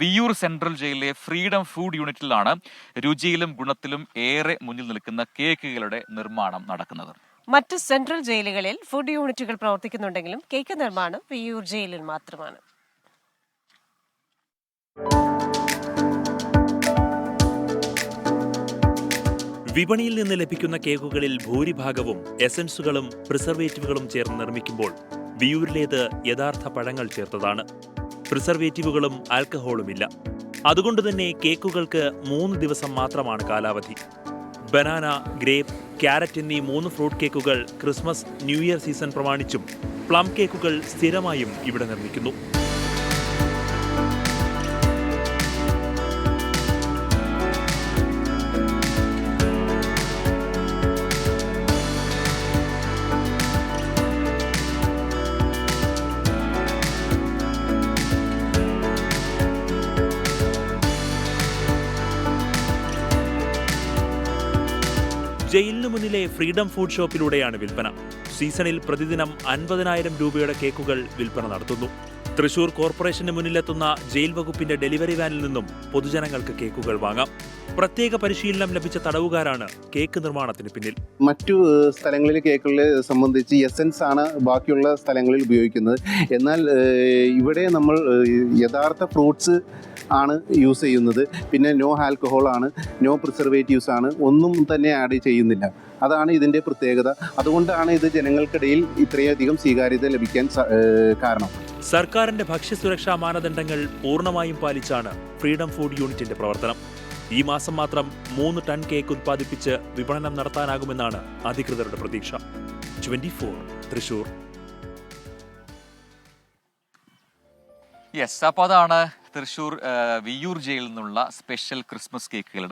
Viyyur central ജയിലിലെ freedom food യൂണിറ്റിലാണ് രുചിയിലും ഗുണത്തിലും ഏറെ മുന്നിൽ നിൽക്കുന്ന കേക്കുകളുടെ നിർമ്മാണം നടക്കുന്നത്. മറ്റ് സെൻട്രൽ ജയിലുകളിൽ ഫുഡ് യൂണിറ്റുകൾ പ്രവർത്തിക്കുന്നുണ്ടെങ്കിലും കേക്ക് നിർമ്മാണം വിയ്യൂർ ജയിലിൽ മാത്രമാണ്. വിപണിയിൽ നിന്ന് ലഭിക്കുന്ന കേക്കുകളിൽ ഭൂരിഭാഗവും എസൻസുകളും പ്രിസർവേറ്റീവുകളും ചേർന്ന് നിർമ്മിക്കുമ്പോൾ വിയ്യൂരിലേത് യഥാർത്ഥ പഴങ്ങൾ ചേർത്തതാണ്. പ്രിസർവേറ്റീവുകളും ആൽക്കഹോളുമില്ല. അതുകൊണ്ടുതന്നെ കേക്കുകൾക്ക് 3 ദിവസം മാത്രമാണ് കാലാവധി. ബനാന, ഗ്രേപ്പ്, ക്യാരറ്റ് എന്നീ 3 ഫ്രൂട്ട് കേക്കുകൾ ക്രിസ്മസ്, ന്യൂ ഇയർ സീസൺ പ്രമാണിച്ചും പ്ലം കേക്കുകൾ സ്ഥിരമായും ഇവിടെ നിർമ്മിക്കുന്നു. ജയിലിനു മുന്നിലെ ഫ്രീഡം ഫുഡ് ഷോപ്പിലൂടെയാണ് വിൽപ്പന. സീസണിൽ പ്രതിദിനം 50,000 രൂപയുടെ കേക്കുകൾ വിൽപ്പന നടത്തുന്നു. തൃശൂർ കോർപ്പറേഷന് മുന്നിലെത്തുന്ന ജയിൽ വകുപ്പിന്റെ ഡെലിവറി വാനിൽ നിന്നും പൊതുജനങ്ങൾക്ക് കേക്കുകൾ വാങ്ങാം. പ്രത്യേക പരിശീലനം ലഭിച്ച തടവുകാരാണ് കേക്ക് നിർമ്മാണത്തിന് പിന്നിൽ. മറ്റു സ്ഥലങ്ങളിലെ കേക്കുകളെ സംബന്ധിച്ച് എസൻസ് ആണ് ബാക്കിയുള്ള സ്ഥലങ്ങളിൽ ഉപയോഗിക്കുന്നത്. എന്നാൽ ഇവിടെ നമ്മൾ യഥാർത്ഥ ഫ്രൂട്ട്സ് ആണ് യൂസ് ചെയ്യുന്നത്. പിന്നെ നോ ആൽക്കഹോൾ ആണ്, നോ പ്രിസർവേറ്റീവ്സ് ആണ്, ഒന്നും തന്നെ ആഡ് ചെയ്യുന്നില്ല. അതാണ് ഇതിൻ്റെ പ്രത്യേകത. അതുകൊണ്ടാണ് ഇത് ജനങ്ങൾക്കിടയിൽ ഇത്രയധികം സ്വീകാര്യത ലഭിക്കാൻ കാരണം. സർക്കാരിന്റെ ഭക്ഷ്യസുരക്ഷാ മാനദണ്ഡങ്ങൾ പൂർണ്ണമായും പാലിച്ചാണ് ഫ്രീഡം ഫുഡ് യൂണിറ്റിന്റെ പ്രവർത്തനം. ഈ മാസം മാത്രം 3 ടൺ കേക്ക് ഉത്പാദിപ്പിച്ച് വിപണനം നടത്താനാകുമെന്നാണ് അധികൃതരുടെ പ്രതീക്ഷ. 24 തൃശൂർ. അപ്പോൾ അതാണ് തൃശൂർ വിയ്യൂർ ജയിലിൽ നിന്നുള്ള സ്പെഷ്യൽ ക്രിസ്മസ് കേക്കുകൾ.